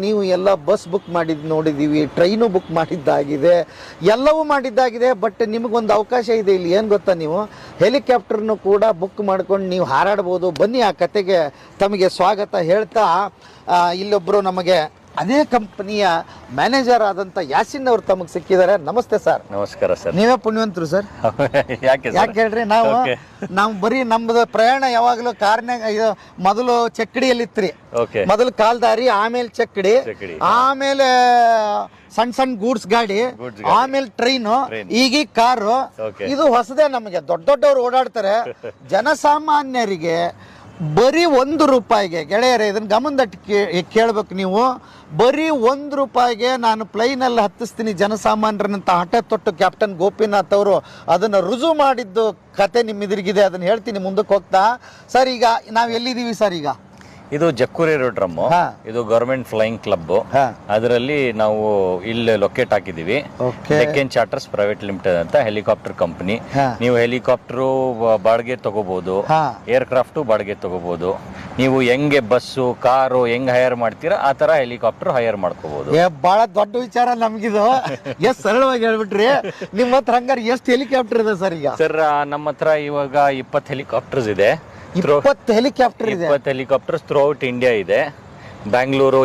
ನೀವು ಎಲ್ಲ bus book ನೋಡಿದ್ದೀವಿ, ಟ್ರೈನು ಬುಕ್ ಮಾಡಿದ್ದಾಗಿದೆ, ಎಲ್ಲವೂ ಮಾಡಿದ್ದಾಗಿದೆ. ಬಟ್ ನಿಮಗೊಂದು ಅವಕಾಶ ಇದೆ ಇಲ್ಲಿ, ಏನು ಗೊತ್ತಾ, ನೀವು ಹೆಲಿಕಾಪ್ಟರ್ನು ಕೂಡ ಬುಕ್ ಮಾಡ್ಕೊಂಡು ನೀವು ಹಾರಾಡ್ಬೋದು. ಬನ್ನಿ, ಆ ಕತೆಗೆ ತಮಗೆ ಸ್ವಾಗತ ಹೇಳ್ತಾ ಇಲ್ಲೊಬ್ಬರು ನಮಗೆ ಅದೇ ಕಂಪನಿಯ ಮ್ಯಾನೇಜರ್ ಆದಂಥ ಯಾಸಿನ್ ಅವರು ತಮಗೆ ಸಿಕ್ಕಿದ್ದಾರೆ. ನಮಸ್ತೆ ಸರ್. ನಮಸ್ಕಾರ ಸರ್. ನೀವೇ ಪುಣ್ಯವಂತರು ಸರ್. ಯಾಕೆ ಹೇಳ್ರಿ, ನಾವು ಬರೀ ನಮ್ದು ಪ್ರಯಾಣ ಯಾವಾಗಲೂ ಕಾರ್ನಾಗ ಮೊದಲು ಚಕ್ಕಡಿಯಲ್ಲಿತ್ರಿ. ಮೊದಲು ಕಾಲ್ದಾರಿ, ಆಮೇಲೆ ಚಕ್ಕಡಿ, ಆಮೇಲೆ ಸಣ್ಣ ಗೂಡ್ಸ್ ಗಾಡಿ, ಆಮೇಲೆ ಟ್ರೈನು, ಈಗ ಕಾರು. ಇದು ಹೊಸದೇ ನಮಗೆ. ದೊಡ್ಡವ್ರು ಓಡಾಡ್ತಾರೆ. ಜನಸಾಮಾನ್ಯರಿಗೆ ಬರೀ ₹1 ಗೆಳೆಯರೇ, ಇದನ್ನ ಗಮನದಟ್ಟು ಕೇಳ್ಬೇಕು ನೀವು. ಬರೀ ₹1 ನಾನು ಪ್ಲೈನಲ್ಲಿ ಹತ್ತಿಸ್ತೀನಿ ಜನಸಾಮಾನ್ಯರನ್ನಂತ ಹಠ ತೊಟ್ಟು ಕ್ಯಾಪ್ಟನ್ ಗೋಪಿನಾಥ್ ಅವರು ಅದನ್ನು ರುಜು ಮಾಡಿದ್ದು ಕತೆ ನಿಮ್ಮೆದುರಿಗಿದೆ. ಅದನ್ನು ಹೇಳ್ತೀನಿ ಮುಂದಕ್ಕೆ ಹೋಗ್ತಾ. ಸರ್, ಈಗ ನಾವು ಎಲ್ಲಿದ್ದೀವಿ ಸರ್? ಈಗ ಇದು ಜಕ್ಕೂರಿ ಡ್ರಮ್. ಇದು ಗವರ್ಮೆಂಟ್ ಫ್ಲೈಯಿಂಗ್ ಕ್ಲಬ್. ಅದರಲ್ಲಿ ನಾವು ಇಲ್ಲಿ ಲೊಕೇಟ್ ಹಾಕಿದೀವಿ. ಡೆಕ್ಕನ್ ಚಾರ್ಟರ್ಸ್ ಪ್ರೈವೇಟ್ ಲಿಮಿಟೆಡ್ ಅಂತ ಹೆಲಿಕಾಪ್ಟರ್ ಕಂಪನಿ. ನೀವು ಹೆಲಿಕಾಪ್ಟರ್ ಬಾಡಿಗೆ ತಗೋಬಹುದು, ಏರ್ ಕ್ರಾಫ್ಟ್ ಬಾಡಿಗೆ ತಗೋಬಹುದು. ನೀವು ಹೆಂಗೆ ಬಸ್ಸು, ಕಾರು ಹೆಂಗ್ ಹೈರ್ ಮಾಡ್ತೀರಾ ಆ ತರ ಹೆಲಿಕಾಪ್ಟರ್ ಹೈರ್ ಮಾಡ್ಕೋಬಹುದು. ಬಹಳ ದೊಡ್ಡ ವಿಚಾರ ನಮ್ಗಿದು. ಎಷ್ಟು ಸರಳವಾಗಿ ಹೇಳ್ಬಿಟ್ರಿ. ನಿಮ್ಮ ಹತ್ರ ಹಂಗಾರೆ ಎಷ್ಟು ಹೆಲಿಕಾಪ್ಟರ್ ಇದೆ ಸರ್ ಈಗ? ಸರ್, ನಮ್ಮ ಹತ್ರ ಇವಾಗ 20 ಹೆಲಿಕಾಪ್ಟರ್ಸ್ ಇದೆ. 20 ಹೆಲಿಕಾಪ್ಟರ್ ಇದೆ. 20 ಹೆಲಿಕಾಪ್ಟರ್ಸ್ ಥ್ರೂ ಔಟ್ ಇಂಡಿಯಾ ಇದೆ. ಬ್ಯಾಂಗ್ಳೂರು